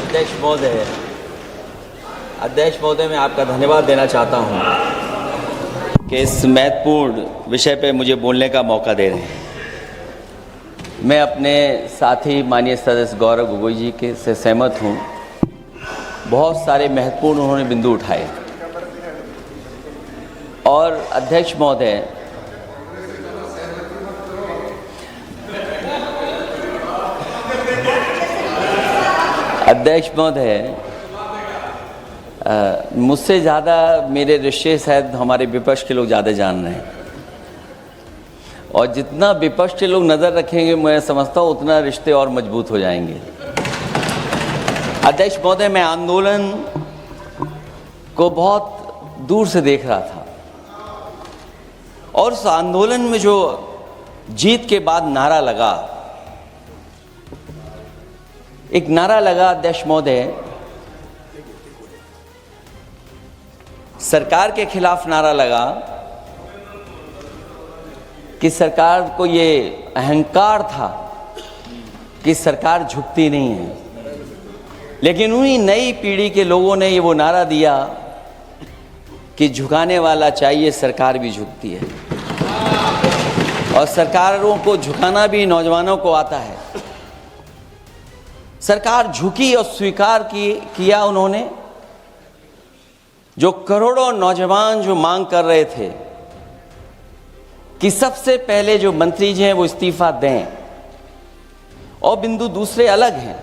अध्यक्ष महोदय, मैं आपका धन्यवाद देना चाहता हूं कि इस महत्वपूर्ण विषय पे मुझे बोलने का मौका दे रहे हैं। मैं अपने साथी माननीय सदस्य गौरव गोगोई जी के से सहमत हूं। बहुत सारे महत्वपूर्ण उन्होंने बिंदु उठाए और अध्यक्ष महोदय, मुझसे ज़्यादा मेरे रिश्ते शायद हमारे विपक्ष के लोग ज़्यादा जान रहे हैं और जितना विपक्ष के लोग नज़र रखेंगे मैं समझता हूँ उतना रिश्ते और मजबूत हो जाएंगे। अध्यक्ष महोदय, मैं आंदोलन को बहुत दूर से देख रहा था और उस आंदोलन में जो जीत के बाद नारा लगा, एक नारा लगा अध्यक्ष महोदय, सरकार के खिलाफ नारा लगा कि सरकार को ये अहंकार था कि सरकार झुकती नहीं है, लेकिन उन्हीं नई पीढ़ी के लोगों ने ये वो नारा दिया कि झुकाने वाला चाहिए, सरकार भी झुकती है और सरकारों को झुकाना भी नौजवानों को आता है। सरकार झुकी और स्वीकार किया उन्होंने। जो करोड़ों नौजवान जो मांग कर रहे थे कि सबसे पहले जो मंत्री जी हैं वो इस्तीफा दें, और बिंदु दूसरे अलग हैं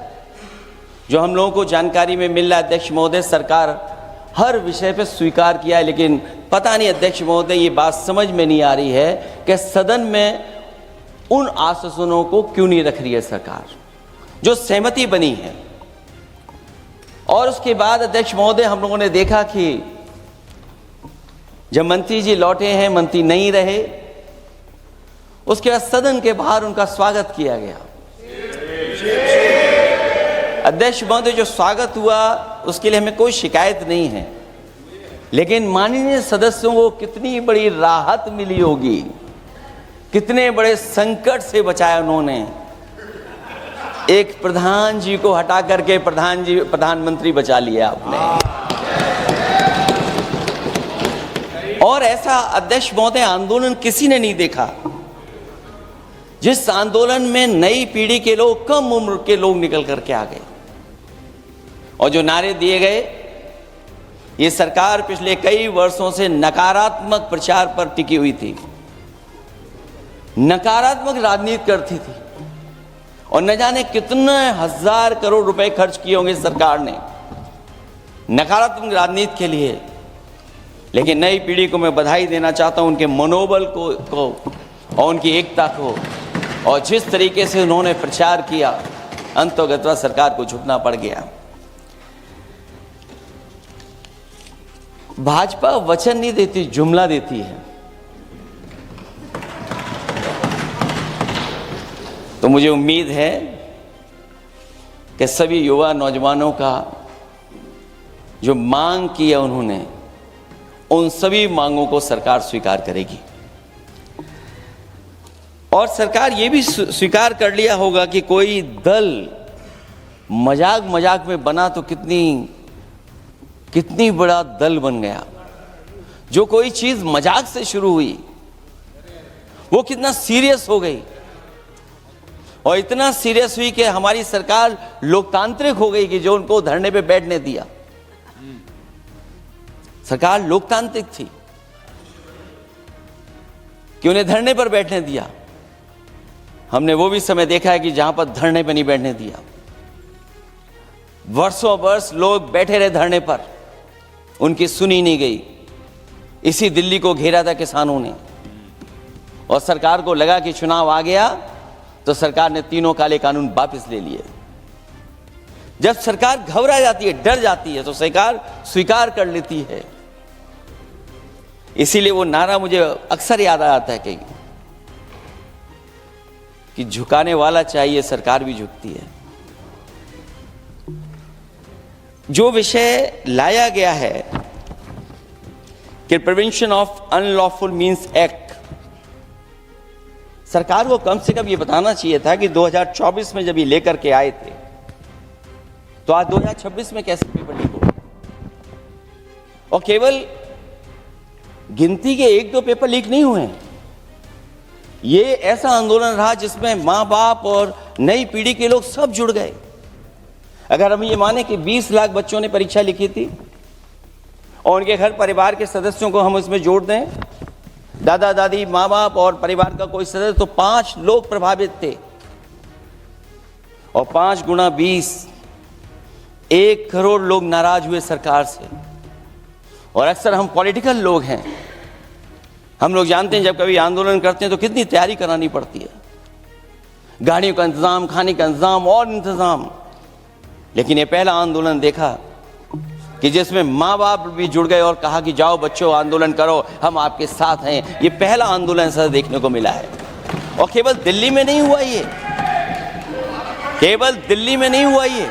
जो हम लोगों को जानकारी में मिल रहा है। अध्यक्ष महोदय, सरकार हर विषय पे स्वीकार किया है, लेकिन पता नहीं अध्यक्ष महोदय ये बात समझ में नहीं आ रही है कि सदन में उन आश्वासनों को क्यों नहीं रख रही है सरकार, जो सहमति बनी है। और उसके बाद अध्यक्ष महोदय, हम लोगों ने देखा कि जब मंत्री जी लौटे हैं, मंत्री नहीं रहे, उसके बाद सदन के बाहर उनका स्वागत किया गया। अध्यक्ष महोदय, जो स्वागत हुआ उसके लिए हमें कोई शिकायत नहीं है, लेकिन माननीय सदस्यों को कितनी बड़ी राहत मिली होगी, कितने बड़े संकट से बचाया उन्होंने। एक प्रधान जी को हटा करके प्रधानमंत्री बचा लिया आपने। और ऐसा अध्यक्ष महोदय आंदोलन किसी ने नहीं देखा, जिस आंदोलन में नई पीढ़ी के लोग, कम उम्र के लोग निकल करके आ गए और जो नारे दिए गए। ये सरकार पिछले कई वर्षों से नकारात्मक प्रचार पर टिकी हुई थी, नकारात्मक राजनीति करती थी और न जाने कितने हजार करोड़ रुपए खर्च किए होंगे सरकार ने नकारात्मक राजनीति के लिए। लेकिन नई पीढ़ी को मैं बधाई देना चाहता हूं, उनके मनोबल को और उनकी एकता को, और जिस तरीके से उन्होंने प्रचार किया, अंततः सरकार को झुकना पड़ गया। भाजपा वचन नहीं देती, जुमला देती है। तो मुझे उम्मीद है कि सभी युवा नौजवानों का जो मांग की है उन्होंने, उन सभी मांगों को सरकार स्वीकार करेगी। और सरकार ये भी स्वीकार कर लिया होगा कि कोई दल मजाक में बना तो कितनी बड़ा दल बन गया। जो कोई चीज मजाक से शुरू हुई वो कितना सीरियस हो गई, और इतना सीरियस हुई कि हमारी सरकार लोकतांत्रिक हो गई कि जो उनको धरने पे बैठने दिया। सरकार लोकतांत्रिक थी कि उन्हें धरने पर बैठने दिया। हमने वो भी समय देखा है कि जहां पर धरने पर नहीं बैठने दिया, वर्षों वर्ष लोग बैठे रहे धरने पर, उनकी सुनी नहीं गई। इसी दिल्ली को घेरा था किसानों ने, और सरकार को लगा कि चुनाव आ गया तो सरकार ने तीनों काले कानून वापस ले लिए। जब सरकार घबरा जाती है, डर जाती है, तो सरकार स्वीकार कर लेती है। इसीलिए वो नारा मुझे अक्सर याद आता है कि झुकाने वाला चाहिए, सरकार भी झुकती है। जो विषय लाया गया है कि prevention of unlawful means act, सरकार को कम से कम ये बताना चाहिए था कि 2024 में जब ये लेकर के आए थे तो आज 2026 में कैसे पेपर लीक हो? और केवल गिनती के 1-2 पेपर लीक नहीं हुए हैं। ये ऐसा आंदोलन रहा जिसमें माँ बाप और नई पीढ़ी के लोग सब जुड़ गए। अगर हम ये माने कि 20 लाख बच्चों ने परीक्षा लिखी थी और उनके घर परिवार के सदस्यों को हम इसमें जोड़ दें, दादा दादी, माँ बाप और परिवार का कोई सदस्य, तो 5 लोग प्रभावित थे। और 5 गुणा 20, 1 करोड़ लोग नाराज हुए सरकार से। और अक्सर हम पॉलिटिकल लोग हैं, हम लोग जानते हैं जब कभी आंदोलन करते हैं तो कितनी तैयारी करानी पड़ती है, गाड़ियों का इंतजाम, खाने का इंतजाम और इंतजाम। लेकिन ये पहला आंदोलन देखा कि जिसमें माँ बाप भी जुड़ गए और कहा कि जाओ बच्चों आंदोलन करो, हम आपके साथ हैं। ये पहला आंदोलन ऐसा देखने को मिला है। और केवल दिल्ली में नहीं हुआ ये, केवल दिल्ली में नहीं हुआ ये।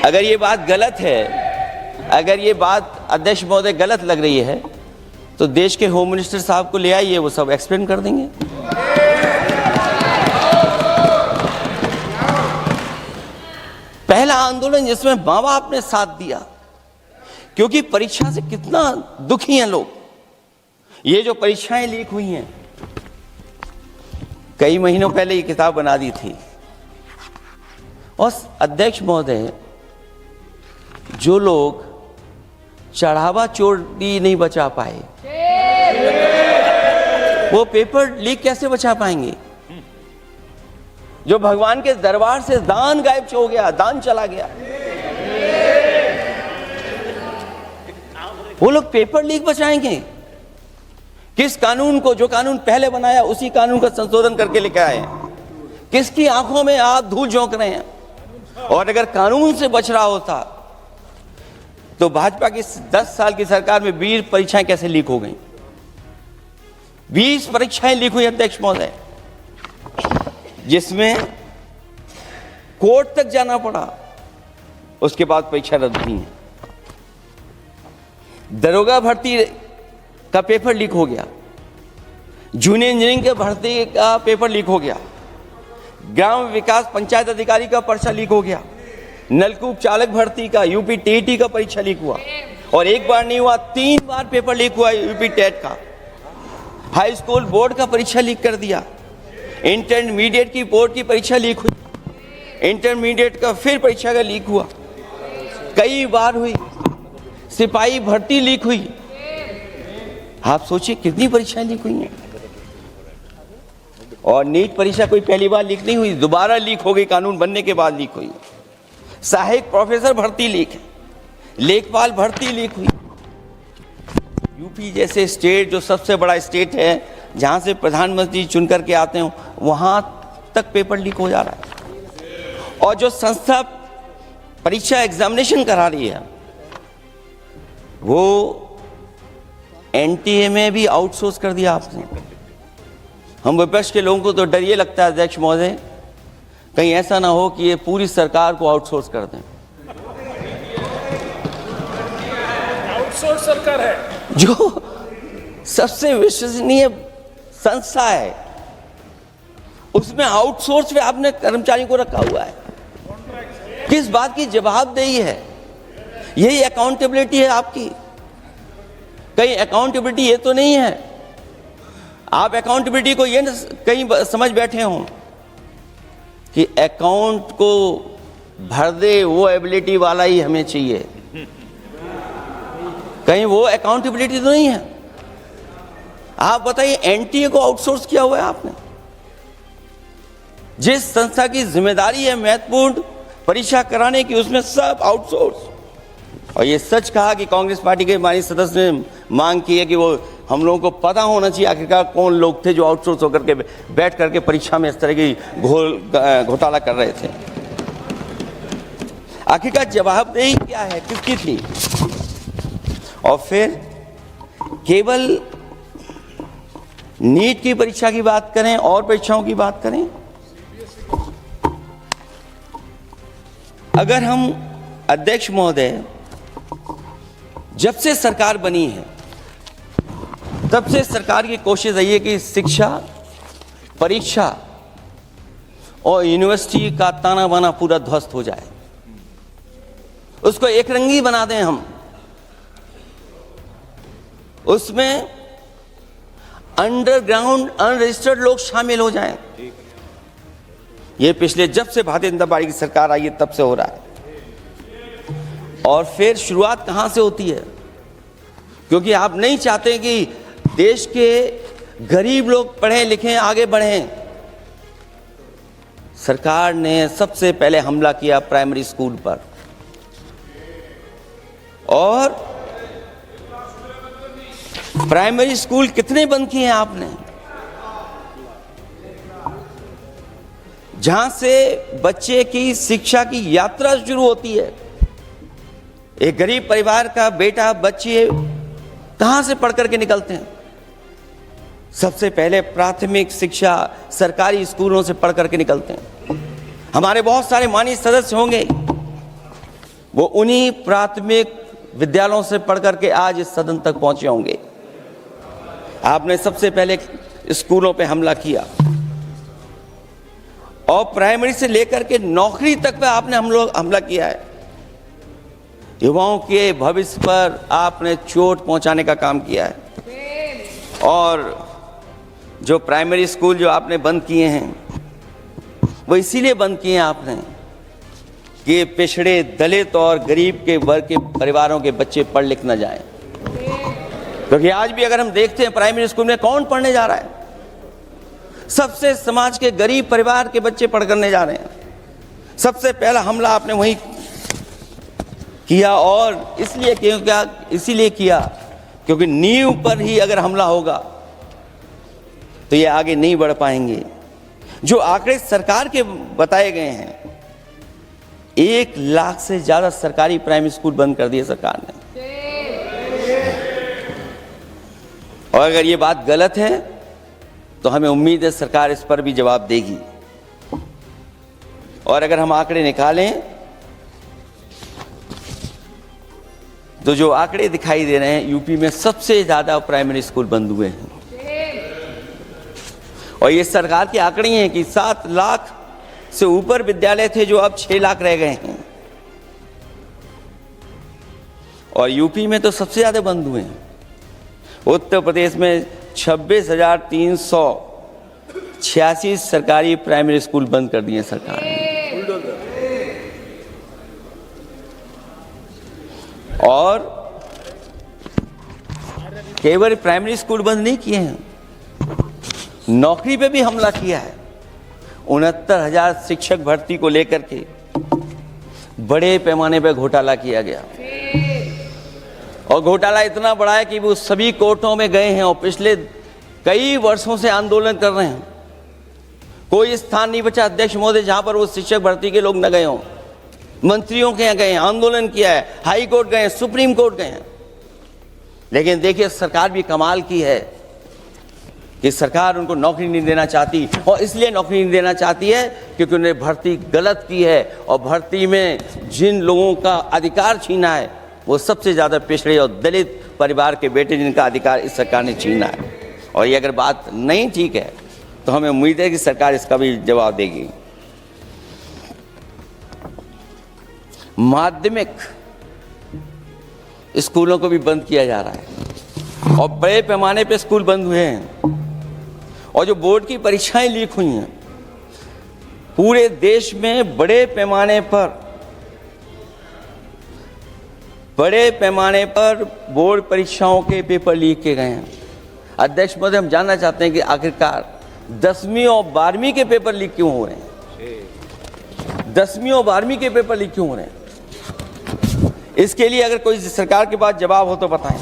अगर ये बात गलत है, अगर ये बात अध्यक्ष महोदय गलत लग रही है, तो देश के होम मिनिस्टर साहब को ले आइए, वो सब एक्सप्लेन कर देंगे। पहला आंदोलन जिसमें माँ बाप ने साथ दिया, क्योंकि परीक्षा से कितना दुखी हैं लोग। ये जो परीक्षाएं लीक हुई हैं, कई महीनों पहले ये किताब बना दी थी। और अध्यक्ष महोदय, जो लोग चढ़ावा चोरी नहीं बचा पाए, वो पेपर लीक कैसे बचा पाएंगे? जो भगवान के दरबार से दान गायब हो गया, दान चला गया, वो लोग पेपर लीक बचाएंगे? किस कानून को, जो कानून पहले बनाया उसी कानून का संशोधन करके लेकर आए? किसकी आंखों में आप धूल झोंक रहे हैं? और अगर कानून से बच रहा होता तो भाजपा की 10 साल की सरकार में 20 परीक्षाएं कैसे लीक हो गई? 20 परीक्षाएं लीक हुई अध्यक्ष महोदय, जिसमें कोर्ट तक जाना पड़ा, उसके बाद परीक्षा रद्द हुई है। दरोगा भर्ती का पेपर लीक हो गया, जूनियर इंजीनियरिंग के भर्ती का पेपर लीक हो गया, ग्राम विकास पंचायत अधिकारी का पर्चा लीक हो गया, नलकूप चालक भर्ती का, यूपी टीईटी का परीक्षा लीक हुआ। और एक बार नहीं हुआ, 3 बार पेपर लीक हुआ यूपी टेट का। हाई स्कूल बोर्ड का परीक्षा लीक कर दिया, इंटरमीडिएट की बोर्ड की परीक्षा लीक हुई, इंटरमीडिएट का फिर परीक्षा का लीक हुआ, कई बार हुई। सिपाही भर्ती लीक हुई। आप सोचिए कितनी परीक्षाएं लीक हुई हैं। और नीट परीक्षा कोई पहली बार लीक नहीं हुई, दोबारा लीक हो गई, कानून बनने के बाद लीक हुई। सहायक प्रोफेसर भर्ती लीक है, लेखपाल भर्ती लीक हुई। यूपी जैसे स्टेट, जो सबसे बड़ा स्टेट है, जहां से प्रधानमंत्री चुन करके आते हैं, वहां तक पेपर लीक हो जा रहा है। और जो संस्था परीक्षा एग्जामिनेशन करा रही है, वो एनटीए में भी आउटसोर्स कर दिया आपने। हम विपक्ष के लोगों को तो डर ये लगता है अध्यक्ष महोदय, कहीं ऐसा ना हो कि ये पूरी सरकार को आउटसोर्स कर दें। आउटसोर्स सरकार है, जो सबसे विश्वसनीय संस्था है, उसमें आउटसोर्स पे आपने कर्मचारियों को रखा हुआ है। किस बात की जवाबदेही है? यही अकाउंटेबिलिटी है आपकी? कहीं अकाउंटेबिलिटी ये तो नहीं है, आप अकाउंटेबिलिटी को ये कहीं समझ बैठे हों कि अकाउंट को भर दे वो एबिलिटी वाला ही हमें चाहिए। कहीं वो अकाउंटेबिलिटी तो नहीं है। आप बताइए, एनटीए को आउटसोर्स किया हुआ है आपने। जिस संस्था की जिम्मेदारी है महत्वपूर्ण परीक्षा कराने की, उसमें सब आउटसोर्स। और ये सच कहा कि कांग्रेस पार्टी के माननीय सदस्य ने मांग की है कि वो हम लोगों को पता होना चाहिए आखिरकार कौन लोग थे जो आउटसोर्स होकर के बैठ करके परीक्षा में इस तरह की घोटाला कर रहे थे। आखिरकार जवाबदेही क्या है, किसकी थी? और फिर केवल नीट की परीक्षा की बात करें और परीक्षाओं की बात करें, अगर हम अध्यक्ष महोदय, जब से सरकार बनी है तब से सरकार की कोशिश रही है कि शिक्षा, परीक्षा और यूनिवर्सिटी का ताना बाना पूरा ध्वस्त हो जाए, उसको एक रंगी बना दें हम, उसमें अंडरग्राउंड अनरजिस्टर्ड लोग शामिल हो जाएं। ये पिछले जब से भारतीय जनता पार्टी की सरकार आई है तब से हो रहा है। और फिर शुरुआत कहां से होती है? क्योंकि आप नहीं चाहते कि देश के गरीब लोग पढ़ें लिखें आगे बढ़ें। सरकार ने सबसे पहले हमला किया प्राइमरी स्कूल पर, और प्राइमरी स्कूल कितने बंद किए हैं आपने? जहां से बच्चे की शिक्षा की यात्रा शुरू होती है। एक गरीब परिवार का बेटा बच्चे कहां से पढ़ करके निकलते हैं? सबसे पहले प्राथमिक शिक्षा सरकारी स्कूलों से पढ़ करके निकलते हैं। हमारे बहुत सारे माननीय सदस्य होंगे, वो उन्हीं प्राथमिक विद्यालयों से पढ़ करके आज इस सदन तक पहुंचे होंगे। आपने सबसे पहले स्कूलों पे हमला किया, और प्राइमरी से लेकर के नौकरी तक पे आपने हमला किया है। युवाओं के भविष्य पर आपने चोट पहुंचाने का काम किया है। और जो प्राइमरी स्कूल जो आपने बंद किए हैं, वो इसीलिए बंद किए हैं आपने कि पिछड़े, दलित और गरीब के वर्ग के परिवारों के बच्चे पढ़ लिख न जाएं। क्योंकि आज भी अगर हम देखते हैं प्राइमरी स्कूल में कौन पढ़ने जा रहा है? सबसे समाज के गरीब परिवार के बच्चे पढ़ करने जा रहे हैं। सबसे पहला हमला आपने वही किया, और इसीलिए किया क्योंकि नींव पर ही अगर हमला होगा तो ये आगे नहीं बढ़ पाएंगे। जो आंकड़े सरकार के बताए गए हैं, 1 लाख से ज्यादा सरकारी प्राइमरी स्कूल बंद कर दिए सरकार ने। और अगर ये बात गलत है तो हमें उम्मीद है सरकार इस पर भी जवाब देगी। और अगर हम आंकड़े निकालें तो जो आंकड़े दिखाई दे रहे हैं, यूपी में सबसे ज्यादा प्राइमरी स्कूल बंद हुए हैं। और ये सरकार के आंकड़े हैं कि 7 लाख से ऊपर विद्यालय थे जो अब 6 लाख रह गए हैं। और यूपी में तो सबसे ज्यादा बंद हुए हैं। उत्तर प्रदेश में 26,386 सरकारी प्राइमरी स्कूल बंद कर दिए सरकार ने। और केवल प्राइमरी स्कूल बंद नहीं किए हैं, नौकरी पे भी हमला किया है। 69,000 शिक्षक भर्ती को लेकर के बड़े पैमाने पर घोटाला किया गया। और घोटाला इतना बड़ा है कि वो सभी कोर्टों में गए हैं और पिछले कई वर्षों से आंदोलन कर रहे हैं। कोई स्थान नहीं बचा अध्यक्ष महोदय जहां पर वो शिक्षक भर्ती के लोग न गए हों। मंत्रियों के यहाँ गए हैं, आंदोलन किया है, हाई कोर्ट गए हैं, सुप्रीम कोर्ट गए हैं। लेकिन देखिए सरकार भी कमाल की है कि सरकार उनको नौकरी नहीं देना चाहती। और इसलिए नौकरी नहीं देना चाहती है क्योंकि उन्होंने भर्ती गलत की है, और भर्ती में जिन लोगों का अधिकार छीना है वो सबसे ज़्यादा पिछड़े और दलित परिवार के बेटे, जिनका अधिकार इस सरकार ने छीना है। और ये अगर बात नहीं ठीक है तो हमें उम्मीद है कि सरकार इसका भी जवाब देगी। माध्यमिक स्कूलों को भी बंद किया जा रहा है, और बड़े पैमाने पे स्कूल बंद हुए हैं। और जो बोर्ड की परीक्षाएं लीक हुई हैं, पूरे देश में बड़े पैमाने पर बोर्ड परीक्षाओं के पेपर लीक किए गए हैं। अध्यक्ष महोदय, हम जानना चाहते हैं कि आखिरकार 10वीं और 12वीं के पेपर लीक क्यों हो रहे हैं? 10वीं और 12वीं के पेपर लीक क्यों हो रहे हैं? इसके लिए अगर कोई सरकार के पास जवाब हो तो बताएं।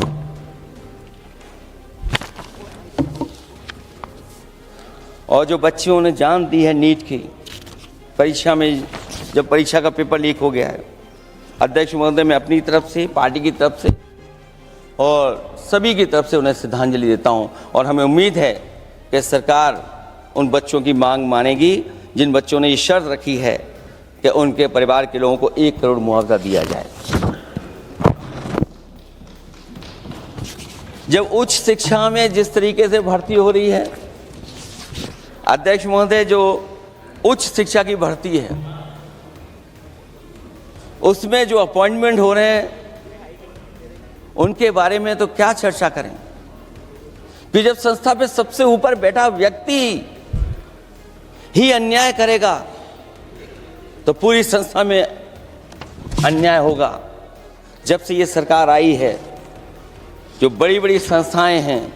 और जो बच्चियों ने जान दी है नीट की परीक्षा में, जब परीक्षा का पेपर लीक हो गया है, अध्यक्ष महोदय, मैं अपनी तरफ से, पार्टी की तरफ से और सभी की तरफ से उन्हें श्रद्धांजलि देता हूं। और हमें उम्मीद है कि सरकार उन बच्चों की मांग मानेगी जिन बच्चों ने ये शर्त रखी है कि उनके परिवार के लोगों को 1 करोड़ मुआवजा दिया जाए। जब उच्च शिक्षा में जिस तरीके से भर्ती हो रही है, अध्यक्ष महोदय, जो उच्च शिक्षा की भर्ती है, उसमें जो अपॉइंटमेंट हो रहे हैं उनके बारे में तो क्या चर्चा करें कि जब संस्था पे सबसे ऊपर बैठा व्यक्ति ही अन्याय करेगा तो पूरी संस्था में अन्याय होगा। जब से ये सरकार आई है, जो बड़ी बड़ी संस्थाएं हैं,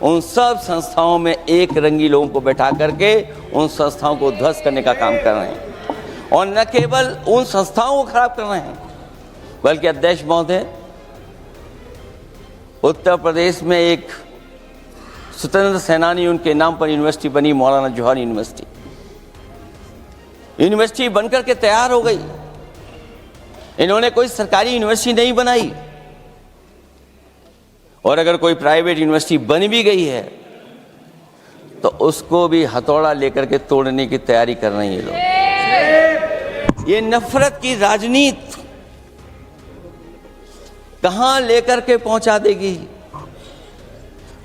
उन सब संस्थाओं में एक रंगी लोगों को बैठा करके उन संस्थाओं को ध्वस्त करने का काम कर रहे हैं। और न केवल उन संस्थाओं को खराब कर रहे हैं, बल्कि अध्यक्ष महोदय, उत्तर प्रदेश में एक स्वतंत्र सेनानी, उनके नाम पर यूनिवर्सिटी बनी, मौलाना जौहर यूनिवर्सिटी। यूनिवर्सिटी बनकर के तैयार हो गई। इन्होंने कोई सरकारी यूनिवर्सिटी नहीं बनाई, और अगर कोई प्राइवेट यूनिवर्सिटी बन भी गई है तो उसको भी हथौड़ा लेकर के तोड़ने की तैयारी कर रहे हैं ये लोग। ये नफरत की राजनीति कहां लेकर के पहुंचा देगी।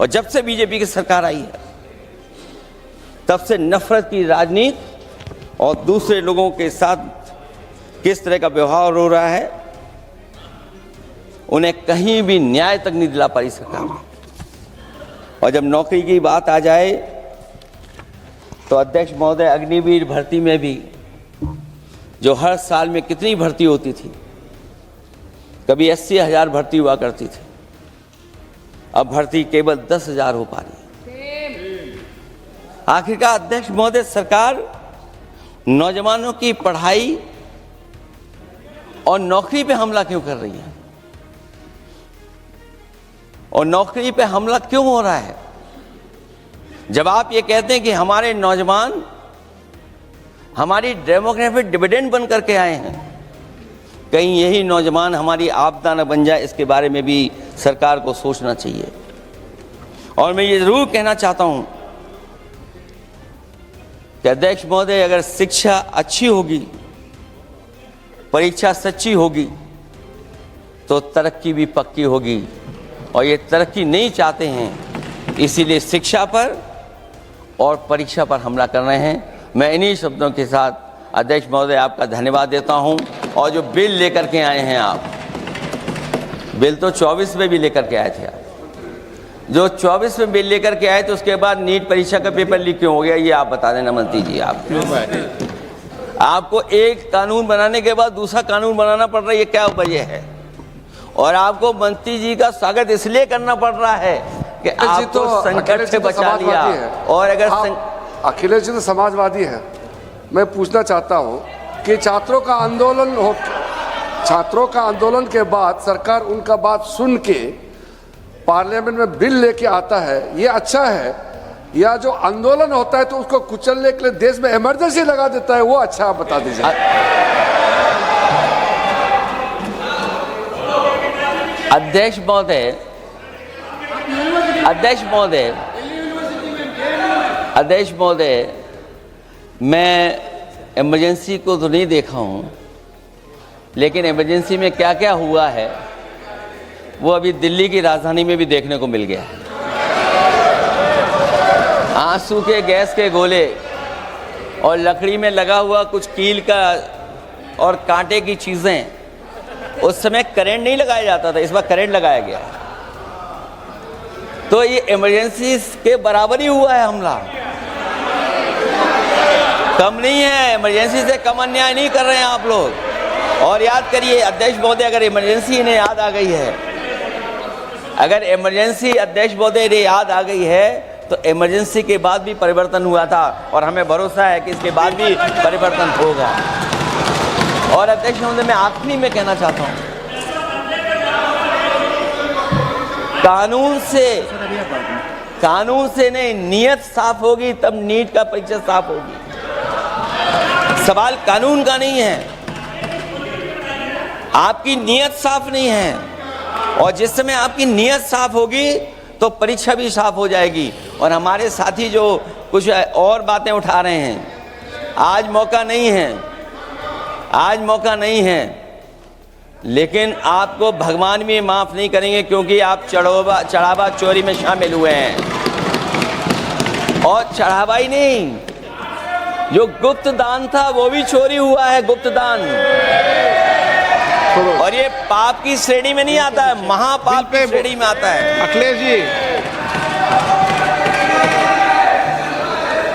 और जब से बीजेपी की सरकार आई है, तब से नफरत की राजनीति और दूसरे लोगों के साथ किस तरह का व्यवहार हो रहा है, उन्हें कहीं भी न्याय तक नहीं दिला पाई सरकार। और जब नौकरी की बात आ जाए तो अध्यक्ष महोदय, अग्निवीर भर्ती में भी जो हर साल में कितनी भर्ती होती थी, कभी 80,000 भर्ती हुआ करती थी, अब भर्ती केवल 10,000 हो पा रही है। आखिरकार अध्यक्ष महोदय, सरकार नौजवानों की पढ़ाई और नौकरी पे हमला क्यों कर रही है, और नौकरी पे हमला क्यों हो रहा है? जब आप ये कहते हैं कि हमारे नौजवान हमारी डेमोग्राफिक डिविडेंड बन करके आए हैं, कहीं यही नौजवान हमारी आपदा न बन जाए, इसके बारे में भी सरकार को सोचना चाहिए। और मैं ये जरूर कहना चाहता हूं कि अध्यक्ष महोदय, अगर शिक्षा अच्छी होगी, परीक्षा सच्ची होगी, तो तरक्की भी पक्की होगी। और ये तरक्की नहीं चाहते हैं, इसीलिए शिक्षा पर और परीक्षा पर हमला कर रहे हैं। मैं इन्हीं शब्दों के साथ अध्यक्ष महोदय आपका धन्यवाद देता हूं। और जो बिल लेकर के आए हैं आप, बिल तो 24 में भी लेकर के आए थे आप, जो 24 में बिल लेकर के आए थे, उसके बाद नीट परीक्षा का पेपर लीक क्यों हो गया, ये आप बता देना मंत्री जी। आपको एक कानून बनाने के बाद दूसरा कानून बनाना पड़ रहा है, ये क्या वजह है? और आपको मंत्री जी का स्वागत इसलिए करना पड़ रहा है कि आपको संकट से बचा लिया। और अगर अखिलेश जी तो समाजवादी है। मैं पूछना चाहता हूं कि छात्रों का आंदोलन के बाद सरकार उनका बात सुन के पार्लियामेंट में बिल लेके आता है, ये अच्छा है? या जो आंदोलन होता है तो उसको कुचलने के लिए देश में इमरजेंसी लगा देता है, वो अच्छा? आप बता दीजिए। अध्यक्ष महोदय, मैं इमरजेंसी को तो नहीं देखा हूं, लेकिन इमरजेंसी में क्या क्या हुआ है वो अभी दिल्ली की राजधानी में भी देखने को मिल गया। आंसू के गैस के गोले और लकड़ी में लगा हुआ कुछ कील का और कांटे की चीजें, उस समय करंट नहीं लगाया जाता था, इस बार करंट लगाया गया। तो ये इमरजेंसी के बराबर ही हुआ है हमला, कम नहीं है। इमरजेंसी से कम अन्याय नहीं कर रहे हैं आप लोग। और याद करिए अध्यक्ष महोदय, अगर इमरजेंसी इन्हें याद आ गई है, अगर इमरजेंसी अध्यक्ष महोदय ने याद आ गई है, तो इमरजेंसी के बाद भी परिवर्तन हुआ था, और हमें भरोसा है कि इसके बाद भी परिवर्तन होगा। और अध्यक्ष महोदय, मैं आखिरी में कहना चाहता हूं, कानून से नहीं, नियत साफ होगी तब नीट का परीक्षा साफ होगी। सवाल कानून का नहीं है, आपकी नियत साफ नहीं है। और जिस समय आपकी नियत साफ होगी तो परीक्षा भी साफ हो जाएगी। और हमारे साथी जो कुछ और बातें उठा रहे हैं, आज मौका नहीं है, लेकिन आपको भगवान भी माफ नहीं करेंगे, क्योंकि आप चढ़ावा चोरी में शामिल हुए हैं। और चढ़ावा ही नहीं, जो गुप्त दान था वो भी चोरी हुआ है, गुप्त दान। और ये पाप की श्रेणी में नहीं आता है, महापाप की श्रेणी में आता है।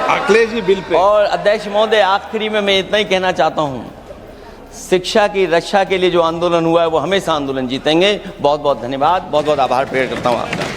Akhilesh ji bill pay. और अध्यक्ष महोदय, आखिरी में मैं इतना ही कहना चाहता हूं, शिक्षा की रक्षा के लिए जो आंदोलन हुआ है वो हमेशा आंदोलन जीतेंगे। बहुत बहुत धन्यवाद, बहुत बहुत आभार प्रकट करता हूं आपका।